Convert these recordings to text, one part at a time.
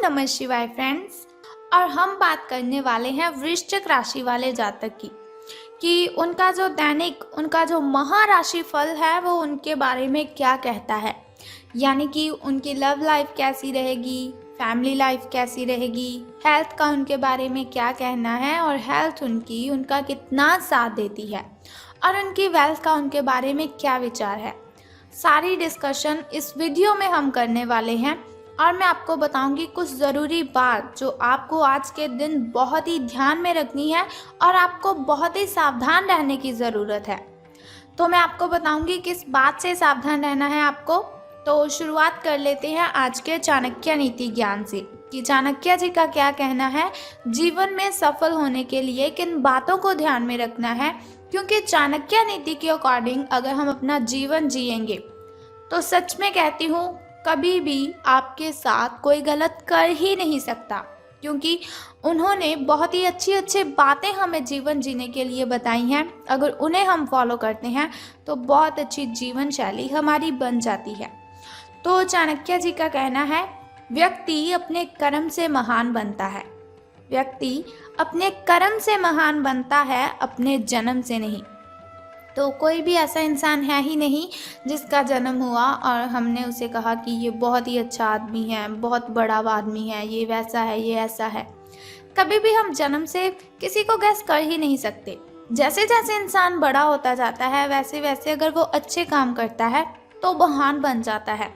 नमः शिवाय फ्रेंड्स। और हम बात करने वाले हैं वृश्चिक राशि वाले जातक की कि उनका जो दैनिक उनका जो महाराशि फल है वो उनके बारे में क्या कहता है। यानी कि उनकी लव लाइफ कैसी रहेगी, फैमिली लाइफ कैसी रहेगी, हेल्थ का उनके बारे में क्या कहना है और हेल्थ उनका कितना साथ देती है और उनकी वेल्थ का उनके बारे में क्या विचार है। सारी डिस्कशन इस वीडियो में हम करने वाले हैं और मैं आपको बताऊंगी कुछ ज़रूरी बात जो आपको आज के दिन बहुत ही ध्यान में रखनी है और आपको बहुत ही सावधान रहने की ज़रूरत है। तो मैं आपको बताऊंगी किस बात से सावधान रहना है आपको। तो शुरुआत कर लेते हैं आज के चाणक्य नीति ज्ञान से कि चाणक्य जी का क्या कहना है, जीवन में सफल होने के लिए किन बातों को ध्यान में रखना है। क्योंकि चाणक्य नीति के अकॉर्डिंग अगर हम अपना जीवन जिएंगे तो सच में कहती हूँ कभी भी आपके साथ कोई गलत कर ही नहीं सकता, क्योंकि उन्होंने बहुत ही अच्छी अच्छी बातें हमें जीवन जीने के लिए बताई हैं। अगर उन्हें हम फॉलो करते हैं तो बहुत अच्छी जीवन शैली हमारी बन जाती है। तो चाणक्य जी का कहना है, व्यक्ति अपने कर्म से महान बनता है। व्यक्ति अपने कर्म से महान बनता है, अपने जन्म से नहीं। तो कोई भी ऐसा इंसान है ही नहीं जिसका जन्म हुआ और हमने उसे कहा कि ये बहुत ही अच्छा आदमी है, बहुत बड़ा आदमी है, ये वैसा है, ये ऐसा है। कभी भी हम जन्म से किसी को गैस कर ही नहीं सकते। जैसे जैसे इंसान बड़ा होता जाता है वैसे वैसे अगर वो अच्छे काम करता है तो महान बन जाता है,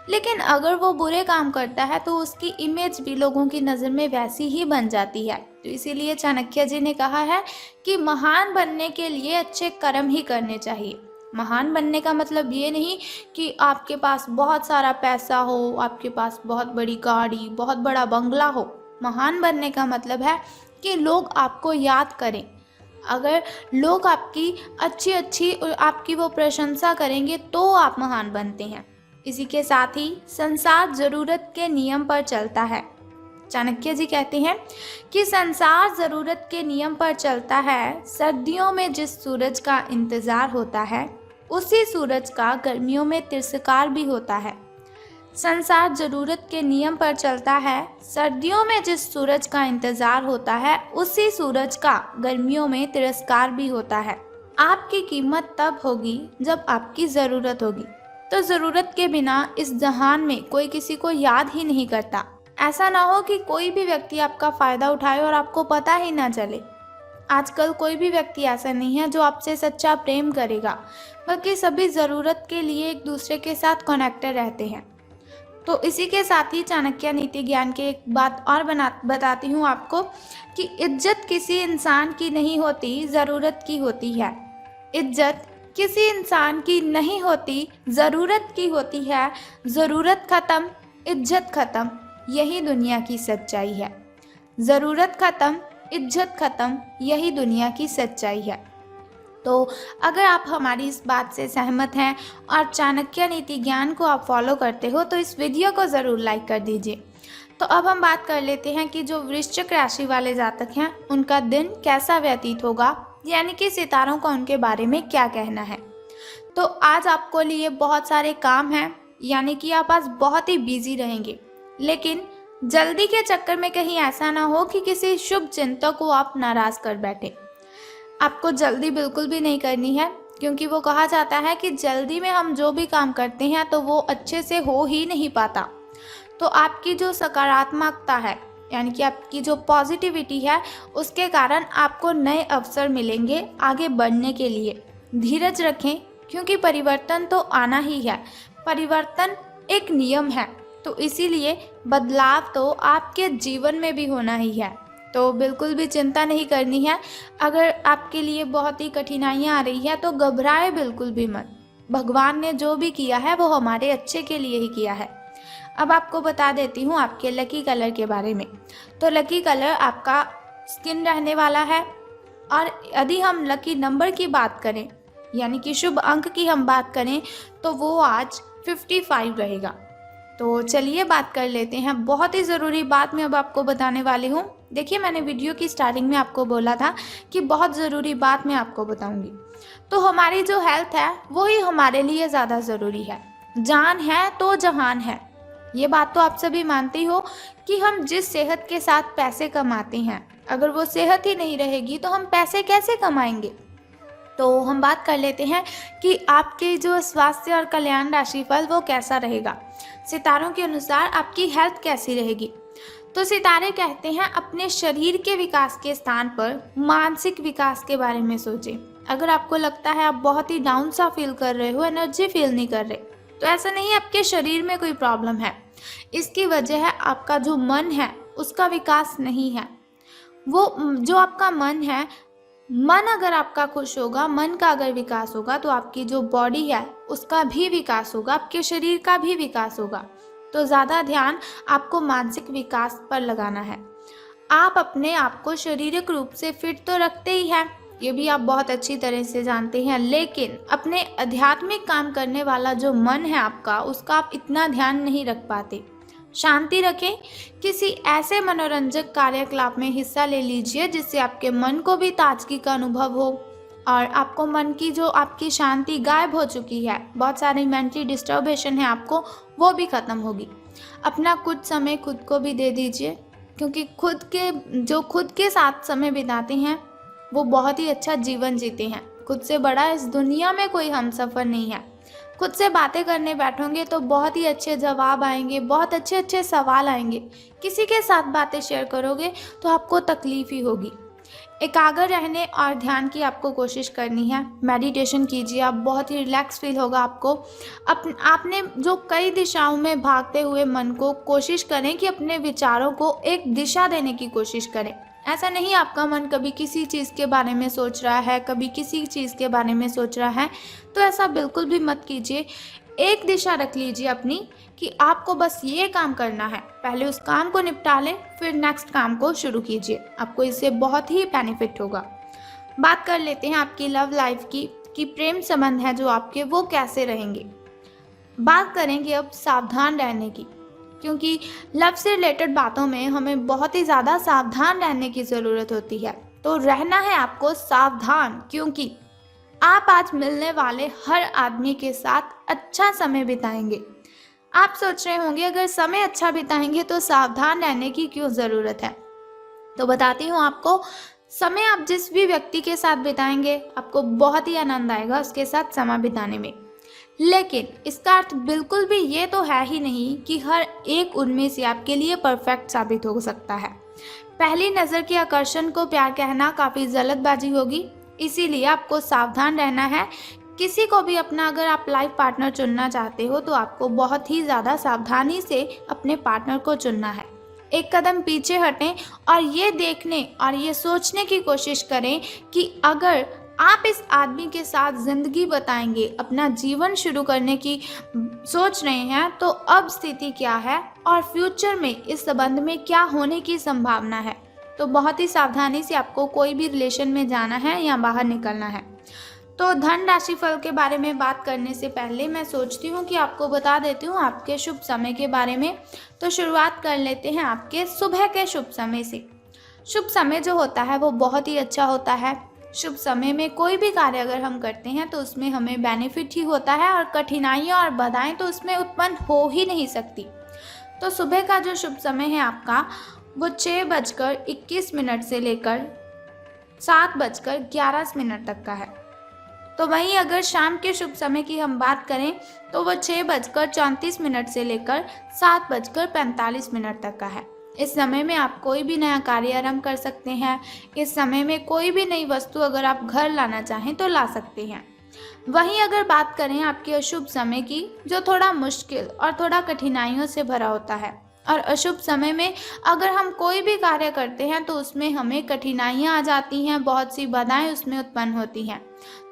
लेकिन अगर वो बुरे काम करता है तो उसकी इमेज भी लोगों की नज़र में वैसी ही बन जाती है। तो इसीलिए चाणक्य जी ने कहा है कि महान बनने के लिए अच्छे कर्म ही करने चाहिए। महान बनने का मतलब ये नहीं कि आपके पास बहुत सारा पैसा हो, आपके पास बहुत बड़ी गाड़ी, बहुत बड़ा बंगला हो। महान बनने का मतलब है कि लोग आपको याद करें। अगर लोग आपकी अच्छी आपकी वो प्रशंसा करेंगे तो आप महान बनते हैं। इसी के साथ ही संसार ज़रूरत के नियम पर चलता है। चाणक्य जी कहते हैं कि संसार ज़रूरत के नियम पर चलता है। सर्दियों में जिस सूरज का इंतज़ार होता है उसी सूरज का गर्मियों में तिरस्कार भी होता है। संसार ज़रूरत के नियम पर चलता है। सर्दियों में जिस सूरज का इंतज़ार होता है उसी सूरज का गर्मियों में तिरस्कार भी होता है। आपकी कीमत तब होगी जब आपकी ज़रूरत होगी। तो ज़रूरत के बिना इस जहान में कोई किसी को याद ही नहीं करता। ऐसा ना हो कि कोई भी व्यक्ति आपका फ़ायदा उठाए और आपको पता ही ना चले। आजकल कोई भी व्यक्ति ऐसा नहीं है जो आपसे सच्चा प्रेम करेगा, बल्कि सभी ज़रूरत के लिए एक दूसरे के साथ कनेक्टेड रहते हैं। तो इसी के साथ ही चाणक्य नीति ज्ञान की एक बात और बताती हूँ आपको कि इज्जत किसी इंसान की नहीं होती, ज़रूरत की होती है। इज्जत किसी इंसान की नहीं होती, ज़रूरत की होती है। ज़रूरत ख़त्म, इज्जत ख़त्म, यही दुनिया की सच्चाई है। ज़रूरत ख़त्म, इज्जत ख़त्म, यही दुनिया की सच्चाई है। तो अगर आप हमारी इस बात से सहमत हैं और चाणक्य नीति ज्ञान को आप फॉलो करते हो तो इस वीडियो को ज़रूर लाइक कर दीजिए। तो अब हम बात कर लेते हैं कि जो वृश्चिक राशि वाले जातक हैं उनका दिन कैसा व्यतीत होगा, यानी कि सितारों का उनके बारे में क्या कहना है। तो आज आपको लिए बहुत सारे काम हैं, यानी कि आप आज बहुत ही बिजी रहेंगे, लेकिन जल्दी के चक्कर में कहीं ऐसा ना हो कि किसी शुभ चिंतक को आप नाराज़ कर बैठे। आपको जल्दी बिल्कुल भी नहीं करनी है, क्योंकि वो कहा जाता है कि जल्दी में हम जो भी काम करते हैं तो वो अच्छे से हो ही नहीं पाता। तो आपकी जो सकारात्मकता है, यानी कि आपकी जो पॉजिटिविटी है, उसके कारण आपको नए अवसर मिलेंगे आगे बढ़ने के लिए। धीरज रखें, क्योंकि परिवर्तन तो आना ही है। परिवर्तन एक नियम है, तो इसीलिए बदलाव तो आपके जीवन में भी होना ही है। तो बिल्कुल भी चिंता नहीं करनी है। अगर आपके लिए बहुत ही कठिनाइयाँ आ रही है तो घबराए बिल्कुल भी मत। भगवान ने जो भी किया है वो हमारे अच्छे के लिए ही किया है। अब आपको बता देती हूँ आपके लकी कलर के बारे में। तो लकी कलर आपका स्किन रहने वाला है। और यदि हम लकी नंबर की बात करें, यानी कि शुभ अंक की हम बात करें, तो वो आज 55 रहेगा। तो चलिए बात कर लेते हैं। बहुत ही ज़रूरी बात मैं अब आपको बताने वाली हूँ। देखिए, मैंने वीडियो की स्टार्टिंग में आपको बोला था कि बहुत ज़रूरी बात मैं आपको बताऊँगी। तो हमारी जो हेल्थ है वो ही हमारे लिए ज़्यादा ज़रूरी है। जान है तो जहान है, ये बात तो आप सभी मानते ही हो कि हम जिस सेहत के साथ पैसे कमाते हैं, अगर वो सेहत ही नहीं रहेगी तो हम पैसे कैसे कमाएंगे। तो हम बात कर लेते हैं कि आपके जो स्वास्थ्य और कल्याण राशिफल वो कैसा रहेगा। सितारों के अनुसार आपकी हेल्थ कैसी रहेगी। तो सितारे कहते हैं अपने शरीर के विकास के स्थान पर मानसिक विकास के बारे में सोचें। अगर आपको लगता है आप बहुत ही डाउन सा फील कर रहे हो, एनर्जी फील नहीं कर रहे, तो ऐसा नहीं है आपके शरीर में कोई प्रॉब्लम है। इसकी वजह है आपका जो मन है उसका विकास नहीं है। वो जो आपका मन है, मन अगर आपका खुश होगा, मन का अगर विकास होगा तो आपकी जो बॉडी है उसका भी विकास होगा, आपके शरीर का भी विकास होगा। तो ज़्यादा ध्यान आपको मानसिक विकास पर लगाना है। आप अपने आप को शारीरिक रूप से फिट तो रखते ही हैं, ये भी आप बहुत अच्छी तरह से जानते हैं, लेकिन अपने आध्यात्मिक काम करने वाला जो मन है आपका, उसका आप इतना ध्यान नहीं रख पाते। शांति रखें, किसी ऐसे मनोरंजक कार्यकलाप में हिस्सा ले लीजिए जिससे आपके मन को भी ताजगी का अनुभव हो और आपको मन की जो आपकी शांति गायब हो चुकी है, बहुत सारी मेंटली डिस्टर्बेशन है आपको, वो भी ख़त्म होगी। अपना कुछ समय खुद को भी दे दीजिए, क्योंकि खुद के साथ समय बिताते हैं वो बहुत ही अच्छा जीवन जीते हैं। खुद से बड़ा इस दुनिया में कोई हमसफ़र नहीं है। खुद से बातें करने बैठोगे तो बहुत ही अच्छे जवाब आएंगे, बहुत अच्छे अच्छे सवाल आएंगे। किसी के साथ बातें शेयर करोगे तो आपको तकलीफ ही होगी। एकाग्र रहने और ध्यान की आपको कोशिश करनी है। मेडिटेशन कीजिए, आप बहुत ही रिलैक्स फील होगा आपको। आपने जो कई दिशाओं में भागते हुए मन को कोशिश करें कि अपने विचारों को एक दिशा देने की कोशिश करें। ऐसा नहीं आपका मन कभी किसी चीज़ के बारे में सोच रहा है, कभी किसी चीज़ के बारे में सोच रहा है, तो ऐसा बिल्कुल भी मत कीजिए। एक दिशा रख लीजिए अपनी कि आपको बस ये काम करना है, पहले उस काम को निपटा लें, फिर नेक्स्ट काम को शुरू कीजिए। आपको इससे बहुत ही बेनिफिट होगा। बात कर लेते हैं आपकी लव लाइफ की कि प्रेम संबंध है जो आपके वो कैसे रहेंगे। बात करेंगे अब सावधान रहने की, क्योंकि लव से रिलेटेड बातों में हमें बहुत ही ज़्यादा सावधान रहने की ज़रूरत होती है। तो रहना है आपको सावधान, क्योंकि आप आज मिलने वाले हर आदमी के साथ अच्छा समय बिताएंगे। आप सोच रहे होंगे अगर समय अच्छा बिताएंगे तो सावधान रहने की क्यों ज़रूरत है। तो बताती हूँ आपको, समय आप जिस भी व्यक्ति के साथ बिताएंगे आपको बहुत ही आनंद आएगा उसके साथ समय बिताने में। लेकिन इसका अर्थ बिल्कुल भी ये तो है ही नहीं कि हर एक उनमें से आपके लिए परफेक्ट साबित हो सकता है। पहली नज़र के आकर्षण को प्यार कहना काफ़ी जल्दबाजी होगी, इसीलिए आपको सावधान रहना है। किसी को भी अपना अगर आप लाइफ पार्टनर चुनना चाहते हो तो आपको बहुत ही ज़्यादा सावधानी से अपने पार्टनर को चुनना है। एक कदम पीछे हटें और ये देखने और ये सोचने की कोशिश करें कि अगर आप इस आदमी के साथ ज़िंदगी बताएंगे, अपना जीवन शुरू करने की सोच रहे हैं, तो अब स्थिति क्या है और फ्यूचर में इस संबंध में क्या होने की संभावना है। तो बहुत ही सावधानी से आपको कोई भी रिलेशन में जाना है या बाहर निकलना है। तो धन राशिफल के बारे में बात करने से पहले मैं सोचती हूँ कि आपको बता देती हूँ आपके शुभ समय के बारे में। तो शुरुआत कर लेते हैं आपके सुबह के शुभ समय से। शुभ समय जो होता है वो बहुत ही अच्छा होता है। शुभ समय में कोई भी कार्य अगर हम करते हैं तो उसमें हमें बेनिफिट ही होता है और कठिनाइयाँ और बाधाएं तो उसमें उत्पन्न हो ही नहीं सकती। तो सुबह का जो शुभ समय है आपका वो 6:21 से लेकर 7:11 तक का है। तो वहीं अगर शाम के शुभ समय की हम बात करें तो वो 6:34 से लेकर 7:45 तक का है। इस समय में आप कोई भी नया कार्य आरंभ कर सकते हैं। इस समय में कोई भी नई वस्तु अगर आप घर लाना चाहें तो ला सकते हैं। वहीं अगर बात करें आपके अशुभ समय की, जो थोड़ा मुश्किल और थोड़ा कठिनाइयों से भरा होता है, और अशुभ समय में अगर हम कोई भी कार्य करते हैं तो उसमें हमें कठिनाइयाँ आ जाती हैं, बहुत सी बाधाएं उसमें उत्पन्न होती हैं।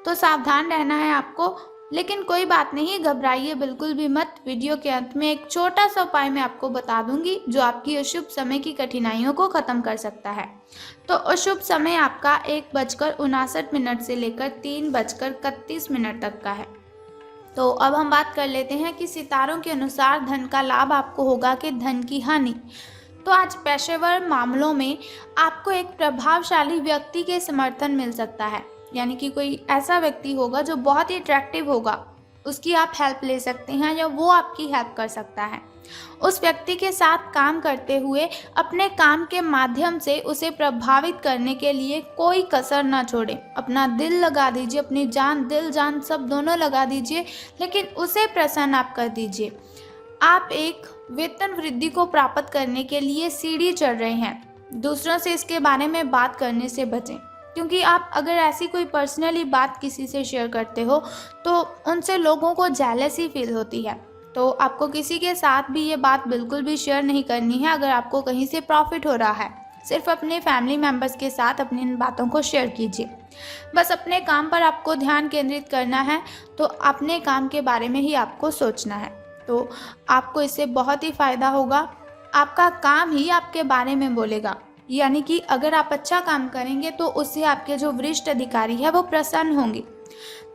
तो सावधान रहना है आपको, लेकिन कोई बात नहीं, घबराइए बिल्कुल भी मत। वीडियो के अंत में एक छोटा सा उपाय मैं आपको बता दूंगी जो आपकी अशुभ समय की कठिनाइयों को ख़त्म कर सकता है। तो अशुभ समय आपका 1:59 से लेकर 3:31 तक का है। तो अब हम बात कर लेते हैं कि सितारों के अनुसार धन का लाभ आपको होगा कि धन की हानि। तो आज पेशेवर मामलों में आपको एक प्रभावशाली व्यक्ति के समर्थन मिल सकता है, यानी कि कोई ऐसा व्यक्ति होगा जो बहुत ही अट्रैक्टिव होगा, उसकी आप हेल्प ले सकते हैं या वो आपकी हेल्प कर सकता है। उस व्यक्ति के साथ काम करते हुए अपने काम के माध्यम से उसे प्रभावित करने के लिए कोई कसर ना छोड़ें। अपना दिल लगा दीजिए, अपनी जान, दिल जान सब दोनों लगा दीजिए, लेकिन उसे प्रसन्न आप कर दीजिए। आप एक वेतन वृद्धि को प्राप्त करने के लिए सीढ़ी चढ़ रहे हैं। दूसरों से इसके बारे में बात करने से बचें, क्योंकि आप अगर ऐसी कोई पर्सनली बात किसी से शेयर करते हो तो उनसे लोगों को जेलसी फील होती है। तो आपको किसी के साथ भी ये बात बिल्कुल भी शेयर नहीं करनी है अगर आपको कहीं से प्रॉफिट हो रहा है। सिर्फ अपने फैमिली मेम्बर्स के साथ अपनी इन बातों को शेयर कीजिए। बस अपने काम पर आपको ध्यान केंद्रित करना है, तो अपने काम के बारे में ही आपको सोचना है। तो आपको इससे बहुत ही फ़ायदा होगा। आपका काम ही आपके बारे में बोलेगा, यानी कि अगर आप अच्छा काम करेंगे तो उससे आपके जो वरिष्ठ अधिकारी है वो प्रसन्न होंगे।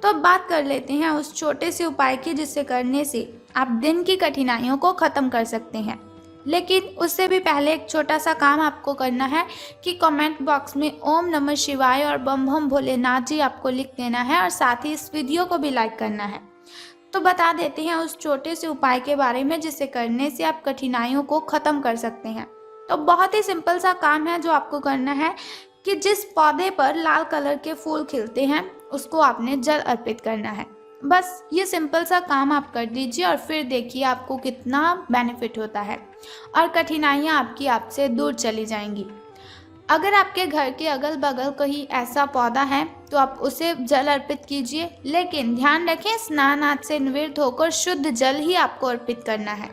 तो अब बात कर लेते हैं उस छोटे से उपाय की जिससे करने से आप दिन की कठिनाइयों को ख़त्म कर सकते हैं। लेकिन उससे भी पहले एक छोटा सा काम आपको करना है कि कमेंट बॉक्स में ओम नमः शिवाय और बम बम भोलेनाथ जी आपको लिख देना है और साथ ही इस वीडियो को भी लाइक करना है। तो बता देते हैं उस छोटे से उपाय के बारे में जिसे करने से आप कठिनाइयों को ख़त्म कर सकते हैं। तो बहुत ही सिंपल सा काम है जो आपको करना है कि जिस पौधे पर लाल कलर के फूल खिलते हैं उसको आपने जल अर्पित करना है। बस ये सिंपल सा काम आप कर दीजिए और फिर देखिए आपको कितना बेनिफिट होता है और कठिनाइयाँ आपकी आपसे दूर चली जाएंगी। अगर आपके घर के अगल बगल कहीं ऐसा पौधा है तो आप उसे जल अर्पित कीजिए, लेकिन ध्यान रखें स्नान आदि से निवृत्त होकर शुद्ध जल ही आपको अर्पित करना है।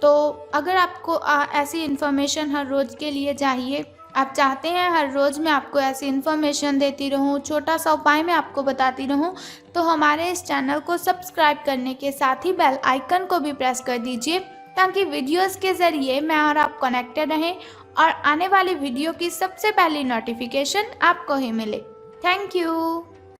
तो अगर आपको ऐसी इन्फॉर्मेशन हर रोज़ के लिए चाहिए, आप चाहते हैं हर रोज़ मैं आपको ऐसी इन्फॉर्मेशन देती रहूं, छोटा सा उपाय मैं आपको बताती रहूं, तो हमारे इस चैनल को सब्सक्राइब करने के साथ ही बेल आइकन को भी प्रेस कर दीजिए, ताकि वीडियोस के ज़रिए मैं और आप कनेक्टेड रहें और आने वाली वीडियो की सबसे पहली नोटिफिकेशन आपको ही मिले। Thank you.